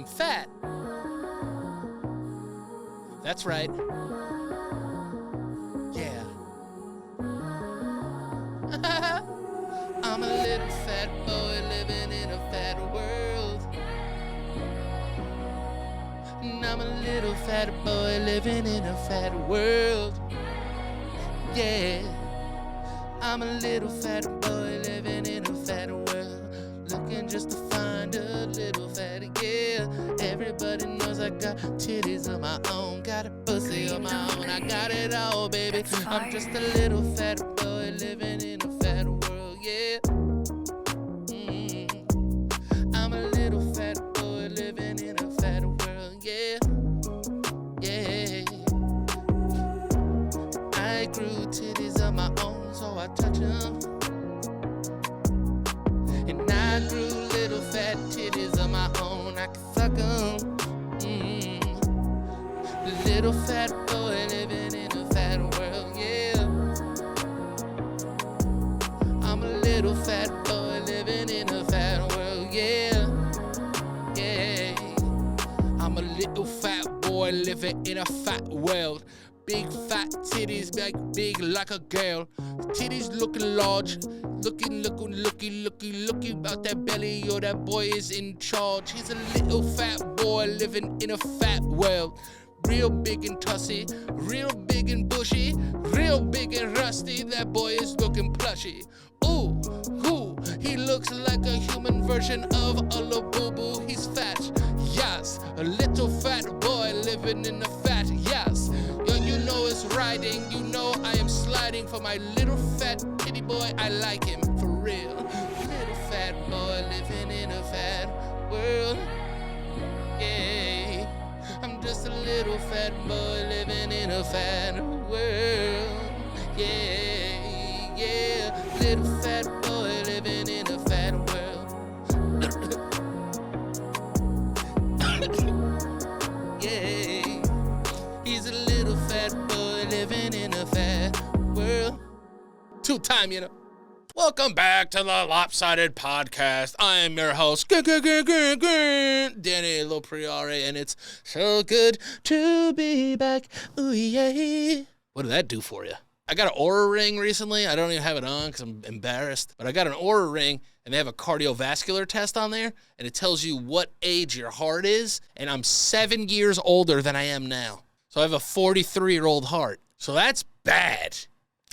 fat. That's right. Yeah. I'm a little fat boy living in a fat world. I'm a little fat boy living in a fat world. Yeah. I'm a little fat boy living in a fat world. Looking just to find a little fat girl. Everybody knows I got titties of my own. Got a pussy of my own. I got it all, baby. I'm just a little fat boy living in a fat world. Yeah. I'm a little fat boy living in a fat world. Yeah. Yeah. I grew titties of my own, so I touch them. And I grew little fat titties of my own, I can suck them. Little fat boy living in a fat world, yeah. I'm a little fat boy living in a fat world, yeah. Yeah. I'm a little fat boy living in a fat world. Big fat titties, big like a girl. Titties looking large, looking about that belly. Yo, that boy is in charge. He's a little fat boy living in a fat world. Real big and tussy, real big and bushy, real big and rusty. That boy is looking plushy. Ooh, he looks like a human version of a Labubu. He's fat, yes. A little fat boy living in a fat, yes. You know it's riding, you know I am sliding for my little fat kitty boy. I like him for real. Little fat boy living in a fat world. Yeah, I'm just a little fat boy living in a fat world. Yeah, yeah, little fat boy living in a fat world. Yeah. He's a little fat boy living in a fat world. Two-time, you know. Welcome back to the Lopsided podcast. I am your host, Danny Lopriore, and it's so good to be back. Ooh, yeah. What did that do for you? I got an Oura ring recently. I don't even have it on because I'm embarrassed. But I got an Oura ring, and they have a cardiovascular test on there, and it tells you what age your heart is, and I'm 7 years older than I am now. So I have a 43-year-old heart. So that's bad.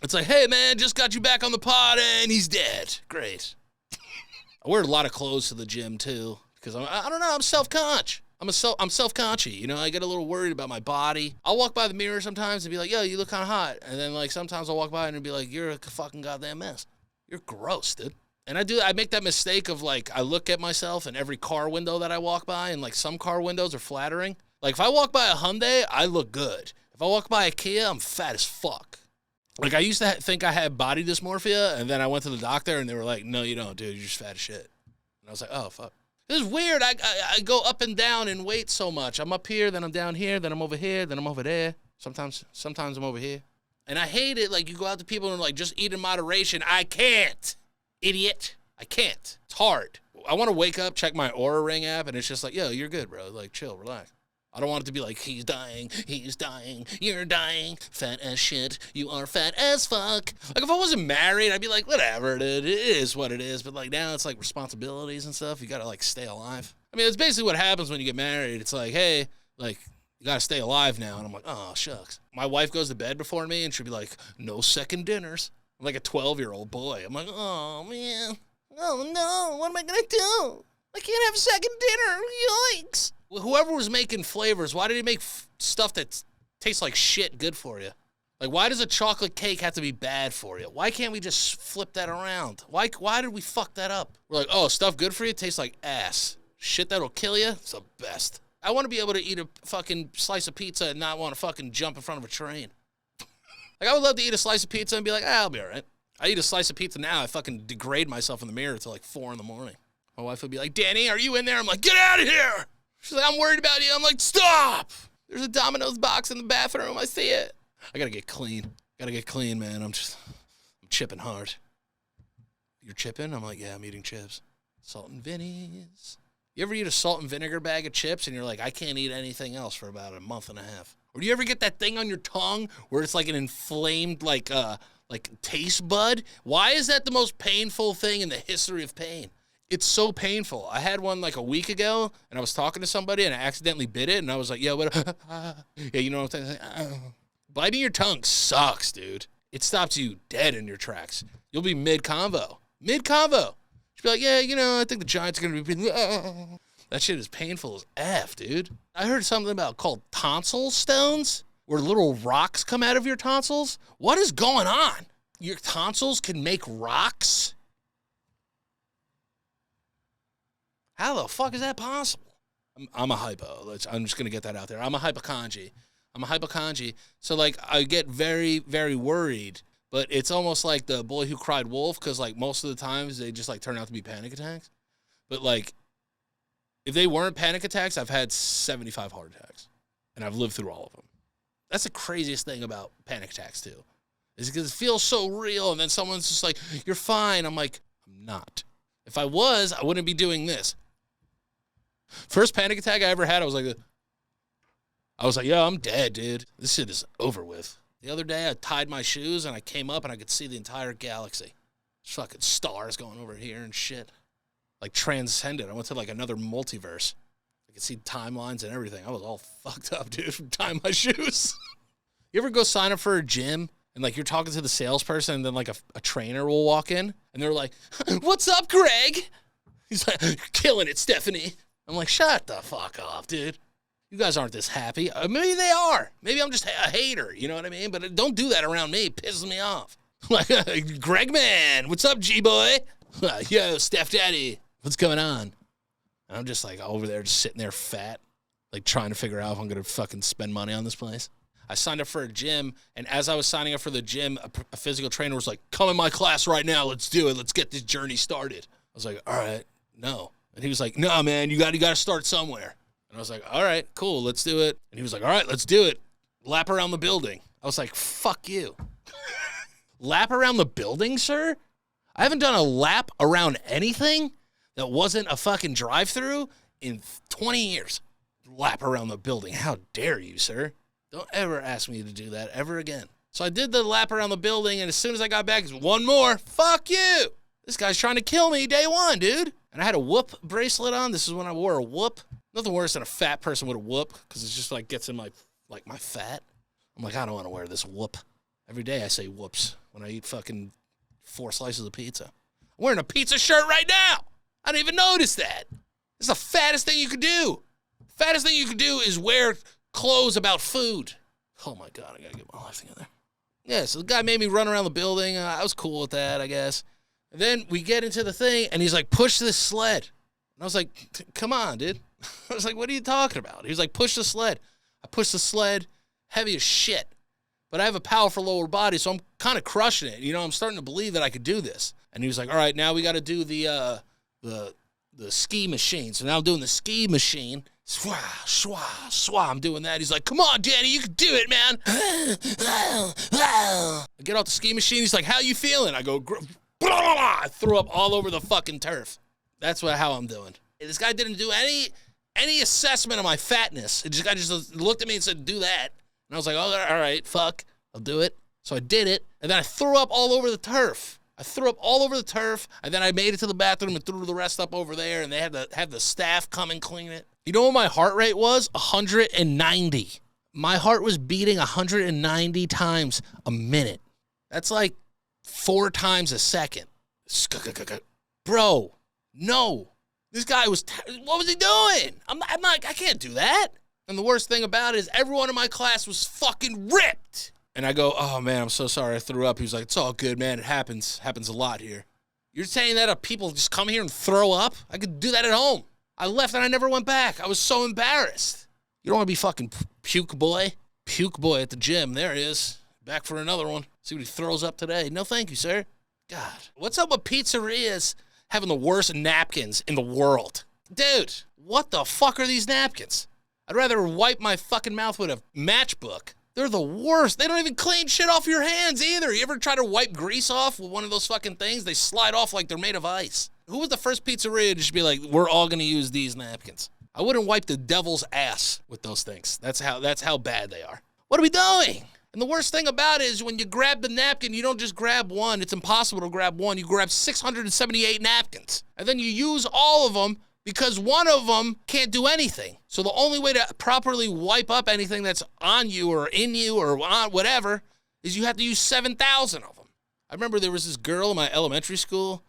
It's like, hey, man, just got you back on the pod, and he's dead. Great. I wear a lot of clothes to the gym, too, because I don't know, I'm self-conscious. I'm self-conscious, you know, I get a little worried about my body. I'll walk by the mirror sometimes and be like, yo, you look kind of hot. And then, like, sometimes I'll walk by and be like, you're a fucking goddamn mess. You're gross, dude. And I make that mistake of, like, I look at myself in every car window that I walk by, and, like, some car windows are flattering. Like, if I walk by a Hyundai, I look good. If I walk by a Kia, I'm fat as fuck. Like, I used to think I had body dysmorphia, and then I went to the doctor, and they were like, no, you don't, dude. You're just fat as shit. And I was like, oh, fuck. This is weird. I go up and down in weight so much. I'm up here, then I'm down here, then I'm over here, then I'm over there. Sometimes I'm over here. And I hate it. Like, you go out to people and like, just eat in moderation. I can't. Idiot. I can't. It's hard. I want to wake up, check my Oura Ring app, and it's just like, yo, you're good, bro. Like, chill, relax. I don't want it to be like, he's dying, you're dying, fat as shit, you are fat as fuck. Like, if I wasn't married, I'd be like, whatever, dude, it is what it is. But, like, now it's, like, responsibilities and stuff. You got to, like, stay alive. I mean, it's basically what happens when you get married. It's like, hey, like, you got to stay alive now. And I'm like, oh, shucks. My wife goes to bed before me, and she'll be like, no second dinners. I'm like a 12-year-old boy. I'm like, oh, man. Oh, no, what am I going to do? I can't have a second dinner. Yikes. Whoever was making flavors, why did he make stuff that tastes like shit good for you? Like, why does a chocolate cake have to be bad for you? Why can't we just flip that around? Why did we fuck that up? We're like, oh, stuff good for you tastes like ass. Shit that'll kill you? It's the best. I want to be able to eat a fucking slice of pizza and not want to fucking jump in front of a train. Like, I would love to eat a slice of pizza and be like, I'll be all right. I eat a slice of pizza now, I fucking degrade myself in the mirror till like 4 in the morning. My wife would be like, Danny, are you in there? I'm like, get out of here. She's like, I'm worried about you. I'm like, stop. There's a Domino's box in the bathroom. I see it. I got to get clean. Man. I'm chipping hard. You're chipping? I'm like, yeah, I'm eating chips. Salt and Vinny's. You ever eat a salt and vinegar bag of chips and you're like, I can't eat anything else for about a month and a half? Or do you ever get that thing on your tongue where it's like an inflamed, like taste bud? Why is that the most painful thing in the history of pain? It's so painful. I had one like a week ago, and I was talking to somebody, and I accidentally bit it, and I was like, yeah, what? Yeah, you know what I'm saying? Biting your tongue sucks, dude. It stops you dead in your tracks. You'll be mid-convo. Mid-convo. You'll be like, yeah, you know, I think the Giants are going to be... That shit is painful as F, dude. I heard something about called tonsil stones, where little rocks come out of your tonsils. What is going on? Your tonsils can make rocks? How the fuck is that possible? I'm a hypo. I'm just going to get that out there. I'm a hypochondri. So, like, I get very, very worried. But it's almost like the boy who cried wolf, because, like, most of the times they just, like, turn out to be panic attacks. But, like, if they weren't panic attacks, I've had 75 heart attacks. And I've lived through all of them. That's the craziest thing about panic attacks, too. Is because it feels so real, and then someone's just like, you're fine. I'm like, I'm not. If I was, I wouldn't be doing this. First panic attack I ever had, I was like, yo, I'm dead, dude. This shit is over with. The other day, I tied my shoes, and I came up, and I could see the entire galaxy. There's fucking stars going over here and shit. Like, transcended. I went to, like, another multiverse. I could see timelines and everything. I was all fucked up, dude, from tying my shoes. You ever go sign up for a gym, and, like, you're talking to the salesperson, and then, like, a trainer will walk in, and they're like, what's up, Greg? He's like, you're killing it, Stephanie. I'm like, shut the fuck up, dude. You guys aren't this happy. Maybe they are. Maybe I'm just a hater, you know what I mean? But don't do that around me. It pisses me off. Like, Greg man, what's up, G-boy? Yo, Steph Daddy, what's going on? And I'm just like over there, just sitting there fat, like trying to figure out if I'm going to fucking spend money on this place. I signed up for a gym, and as I was signing up for the gym, a physical trainer was like, come in my class right now. Let's do it. Let's get this journey started. I was like, all right, no. And he was like, no, man, you got to start somewhere. And I was like, all right, cool, let's do it. And he was like, all right, let's do it. Lap around the building. I was like, fuck you. Lap around the building, sir? I haven't done a lap around anything that wasn't a fucking drive-through in 20 years. Lap around the building. How dare you, sir? Don't ever ask me to do that ever again. So I did the lap around the building, and as soon as I got back, one more. Fuck you. This guy's trying to kill me day one, dude. And I had a whoop bracelet on. This is when I wore a whoop. Nothing worse than a fat person with a whoop, because it's just like gets in my fat. I'm like, I don't want to wear this whoop. Every day I say whoops when I eat fucking 4 slices of pizza. I'm wearing a pizza shirt right now. I didn't even notice that. It's the fattest thing you could do. Fattest thing you could do is wear clothes about food. Oh my God, I gotta get my life together. Yeah, so the guy made me run around the building. I was cool with that, I guess. And then we get into the thing, and he's like, push this sled. And I was like, come on, dude. I was like, what are you talking about? He was like, push the sled. I pushed the sled, heavy as shit. But I have a powerful lower body, so I'm kind of crushing it. You know, I'm starting to believe that I could do this. And he was like, all right, now we got to do the ski machine. So now I'm doing the ski machine. Swah, swah, swah. I'm doing that. He's like, come on, Danny, you can do it, man. I get off the ski machine. He's like, how you feeling? I go, I threw up all over the fucking turf. That's how I'm doing. This guy didn't do any assessment of my fatness. The guy just looked at me and said, do that. And I was like, oh, all right, fuck, I'll do it. So I did it, and then I threw up all over the turf. And then I made it to the bathroom and threw the rest up over there, and they had to have the staff come and clean it. You know what my heart rate was? 190. My heart was beating 190 times a minute. That's like 4 times a second. Bro, no. This guy what was he doing? I can't do that. And the worst thing about it is everyone in my class was fucking ripped. And I go, oh man, I'm so sorry I threw up. He was like, it's all good, man. It happens a lot here. You're saying that people just come here and throw up? I could do that at home. I left and I never went back. I was so embarrassed. You don't want to be fucking puke boy. Puke boy at the gym. There he is. Back for another one. See what he throws up today. No thank you, sir. God. What's up with pizzerias having the worst napkins in the world? Dude, what the fuck are these napkins? I'd rather wipe my fucking mouth with a matchbook. They're the worst. They don't even clean shit off your hands either. You ever try to wipe grease off with one of those fucking things? They slide off like they're made of ice. Who was the first pizzeria to just be like, we're all going to use these napkins? I wouldn't wipe the devil's ass with those things. That's how bad they are. What are we doing? And the worst thing about it is when you grab the napkin, you don't just grab one. It's impossible to grab one. You grab 678 napkins. And then you use all of them because one of them can't do anything. So the only way to properly wipe up anything that's on you or in you or on whatever is you have to use 7,000 of them. I remember there was this girl in my elementary school.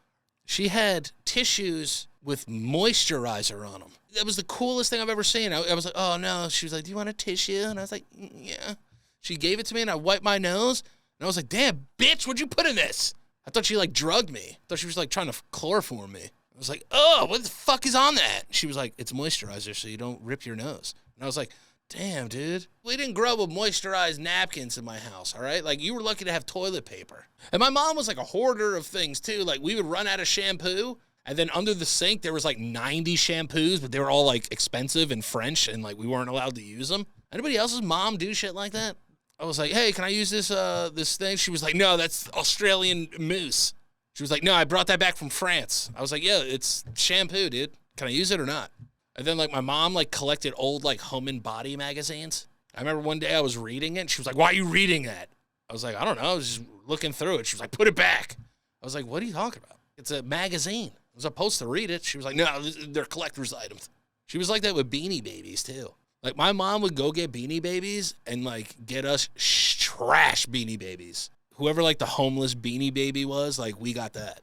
She had tissues with moisturizer on them. That was the coolest thing I've ever seen. I was like, oh no. She was like, do you want a tissue? And I was like, yeah. She gave it to me and I wiped my nose. And I was like, damn, bitch, what'd you put in this? I thought she like drugged me. I thought she was like trying to chloroform me. I was like, oh, what the fuck is on that? She was like, it's moisturizer so you don't rip your nose. And I was like, damn, dude. We didn't grow up with moisturized napkins in my house, all right? Like, you were lucky to have toilet paper. And my mom was like a hoarder of things, too. Like, we would run out of shampoo, and then under the sink, there was like 90 shampoos, but they were all like expensive and French, and like we weren't allowed to use them. Anybody else's mom do shit like that? I was like, hey, can I use this thing? She was like, no, that's Australian mousse. She was like, no, I brought that back from France. I was like, yeah, it's shampoo, dude. Can I use it or not? And then, like, my mom, like, collected old, like, home and body magazines. I remember one day I was reading it, and she was like, why are you reading that? I was like, I don't know. I was just looking through it. She was like, put it back. I was like, what are you talking about? It's a magazine. I was supposed to read it. She was like, no, they're collector's items. She was like that with Beanie Babies, too. Like, my mom would go get Beanie Babies and, like, get us trash Beanie Babies. Whoever, like, the homeless Beanie Baby was, like, we got that.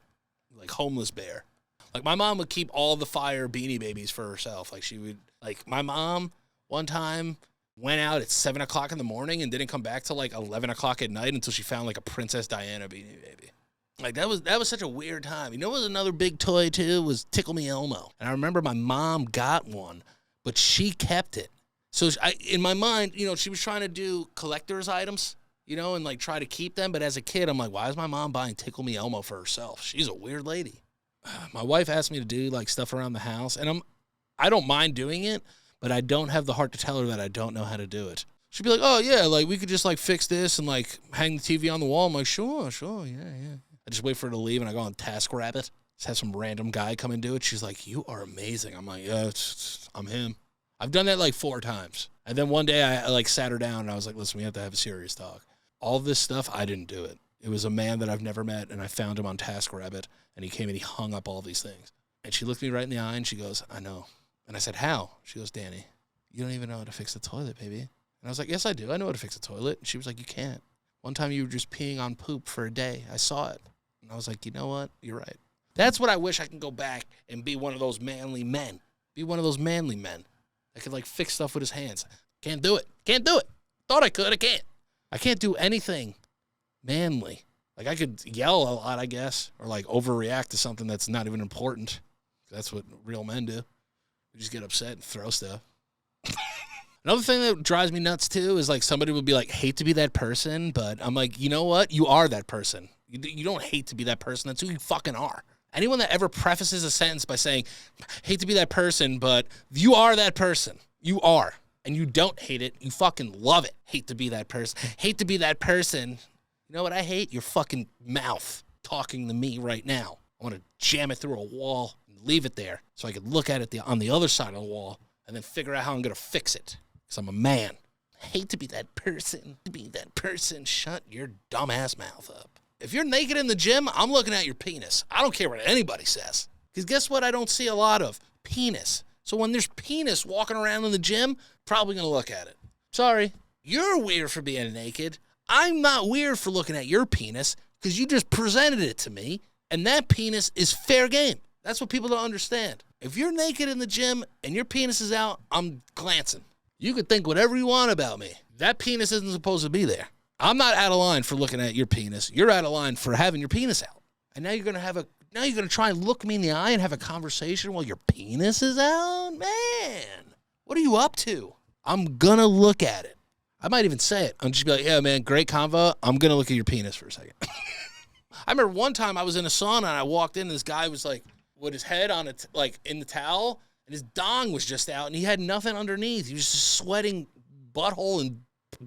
Like, homeless bear. Like, my mom would keep all the fire Beanie Babies for herself. Like, she would, like, my mom one time went out at 7 o'clock in the morning and didn't come back till, like, 11 o'clock at night until she found, like, a Princess Diana Beanie Baby. Like, that was such a weird time. You know what was another big toy, too? Was Tickle Me Elmo. And I remember my mom got one, but she kept it. So, in my mind, you know, she was trying to do collector's items, you know, and, like, try to keep them. But as a kid, I'm like, why is my mom buying Tickle Me Elmo for herself? She's a weird lady. My wife asked me to do, like, stuff around the house, and I don't mind doing it, but I don't have the heart to tell her that I don't know how to do it. She'd be like, oh, yeah, like, we could just, like, fix this and, like, hang the TV on the wall. I'm like, sure, yeah. I just wait for her to leave, and I go on TaskRabbit. Just have some random guy come and do it. She's like, you are amazing. I'm like, yeah, I'm him. I've done that, like, 4 times. And then one day I like, sat her down, and I was like, listen, we have to have a serious talk. All this stuff, I didn't do it. It was a man that I've never met, and I found him on TaskRabbit, and he came and he hung up all these things. And she looked me right in the eye, and she goes, I know. And I said, how? She goes, Danny, you don't even know how to fix the toilet, baby. And I was like, yes, I do. I know how to fix the toilet. And she was like, you can't. One time you were just peeing on poop for a day. I saw it. And I was like, you know what? You're right. That's what I wish I can go back and be one of those manly men. Be one of those manly men that could, like, fix stuff with his hands. Can't do it. Can't do it. Thought I could. I can't. I can't do anything manly. Like, I could yell a lot, I guess, or, like, overreact to something that's not even important. That's what real men do. We just get upset and throw stuff. Another thing that drives me nuts, too, is, like, somebody would be like, hate to be that person, but I'm like, you know what? You are that person. You don't hate to be that person. That's who you fucking are. Anyone that ever prefaces a sentence by saying, hate to be that person, but you are that person. You are. And you don't hate it. You fucking love it. Hate to be that person. Hate to be that person. You know what I hate? Your fucking mouth talking to me right now. I want to jam it through a wall and leave it there so I could look at it on the other side of the wall and then figure out how I'm going to fix it. Because I'm a man. Hate to be that person. To be that person. Shut your dumbass mouth up. If you're naked in the gym, I'm looking at your penis. I don't care what anybody says. Because guess what I don't see a lot of? Penis. So when there's penis walking around in the gym, probably going to look at it. Sorry. You're weird for being naked. I'm not weird for looking at your penis because you just presented it to me, and that penis is fair game. That's what people don't understand. If you're naked in the gym and your penis is out, I'm glancing. You can think whatever you want about me. That penis isn't supposed to be there. I'm not out of line for looking at your penis. You're out of line for having your penis out. And now you're going to try and look me in the eye and have a conversation while your penis is out? Man, what are you up to? I'm going to look at it. I might even say it. I'm just be like, yeah, man, great convo. I'm going to look at your penis for a second. I remember one time I was in a sauna and I walked in and this guy was like with his head on it, like in the towel, and his dong was just out and he had nothing underneath. He was just sweating butthole and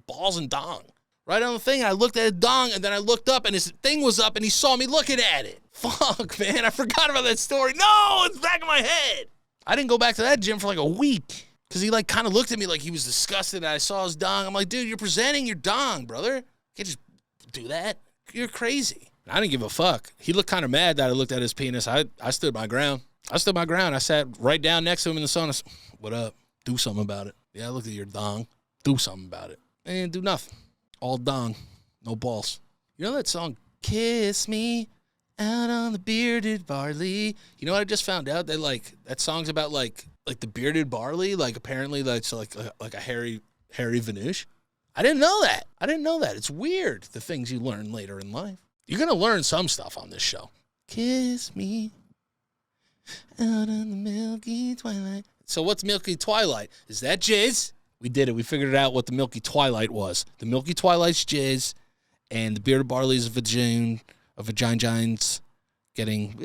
balls and dong. Right on the thing, I looked at his dong, and then I looked up, and his thing was up, and he saw me looking at it. Fuck, man, I forgot about that story. No, it's back in my head. I didn't go back to that gym for like a week because he like kind of looked at me like he was disgusted that I saw his dong. I'm like, dude, you're presenting your dong, brother. You can't just do that. You're crazy. And I didn't give a fuck. He looked kind of mad that I looked at his penis. I stood my ground. I sat right down next to him in the sauna. What up? Do something about it. Yeah, I looked at your dong. Do something about it. And do nothing. All dong. No balls. You know that song, Kiss Me Out on the Bearded Barley? You know what I just found out? That like that song's about like the bearded barley. Like apparently that's like a hairy Venush. I didn't know that. It's weird, the things you learn later in life. You're going to learn some stuff on this show. Kiss me out on the milky twilight. So what's milky twilight? Is that jizz? We did it. We figured out what the milky twilight was. The milky twilight's jizz, and the bearded barley is a vagina's getting...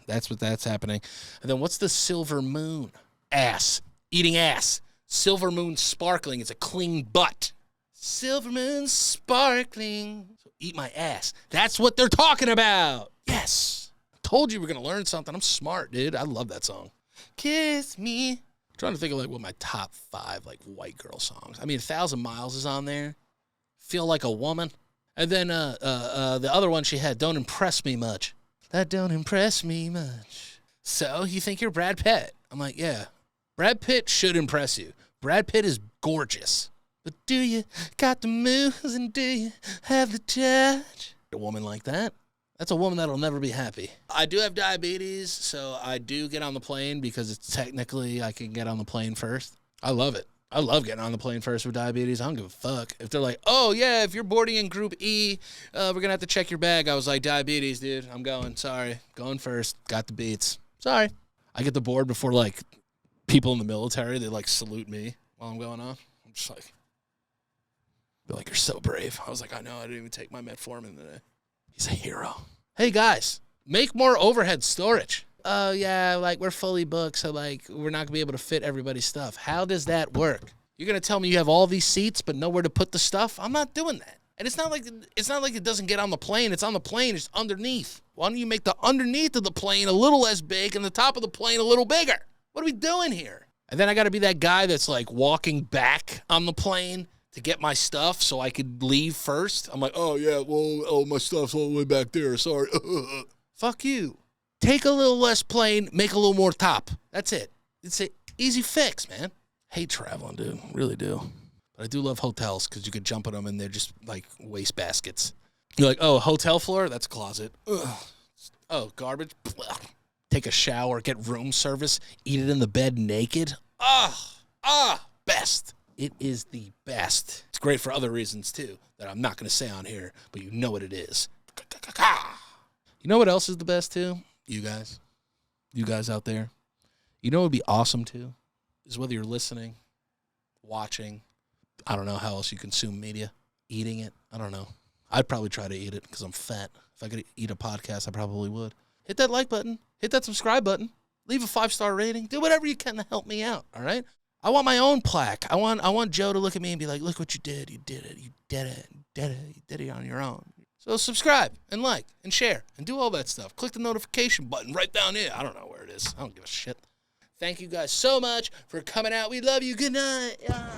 That's happening. And then what's the silver moon? Ass. Eating ass. Silver moon sparkling. It's a clean butt. Silver moon sparkling. So eat my ass. That's what they're talking about. Yes. Told you we're going to learn something. I'm smart, dude. I love that song. Kiss me. I'm trying to think of like what my top 5 like white girl songs. I mean, 1,000 Miles is on there. Feel Like a Woman. And then the other one she had, Don't Impress Me Much. That don't impress me much. So you think you're Brad Pitt? I'm like, yeah. Brad Pitt should impress you. Brad Pitt is gorgeous. But do you got the moves and do you have the touch? A woman like that, that's a woman that'll never be happy. I do have diabetes, so I do get on the plane because it's technically I can get on the plane first. I love it. I love getting on the plane first with diabetes. I don't give a fuck. If they're like, oh, yeah, if you're boarding in Group E, we're going to have to check your bag. I was like, diabetes, dude. I'm going. Sorry. Going first. Got the beats. Sorry. I get the board before, like, people in the military. They, like, salute me while I'm going on. I'm just like, they're like, you're so brave. I was like, I know. I didn't even take my metformin today. He's a hero. Hey, guys, make more overhead storage. Oh, yeah, like, we're fully booked, so, like, we're not going to be able to fit everybody's stuff. How does that work? You're going to tell me you have all these seats but nowhere to put the stuff? I'm not doing that. And it's not like it doesn't get on the plane. It's on the plane. It's underneath. Why don't you make the underneath of the plane a little less big and the top of the plane a little bigger? What are we doing here? And then I got to be that guy that's, like, walking back on the plane to get my stuff so I could leave first. I'm like, oh, yeah, well, my stuff's all the way back there. Sorry. Fuck you. Take a little less plane, make a little more top. That's it. It's an easy fix, man. Hate traveling, dude. Really do. But I do love hotels because you could jump in them and they're just like waste baskets. You're like, oh, hotel floor? That's a closet. Ugh. Oh, garbage? Take a shower, get room service, eat it in the bed naked. Best. It is the best. It's great for other reasons, too, that I'm not going to say on here, but you know what it is. You know what else is the best, too? You guys out there, you know what would be awesome too, is whether you're listening, watching, I don't know how else you consume media, eating it, I don't know. I'd probably try to eat it because I'm fat. If I could eat a podcast, I probably would. Hit that like button, hit that subscribe button, leave a 5-star rating, do whatever you can to help me out, all right? I want my own plaque. I want Joe to look at me and be like, look what you did, you did it, you did it on your own. So subscribe and like and share and do all that stuff. Click the notification button right down here. I don't know where it is. I don't give a shit. Thank you guys so much for coming out. We love you. Good night. Yeah.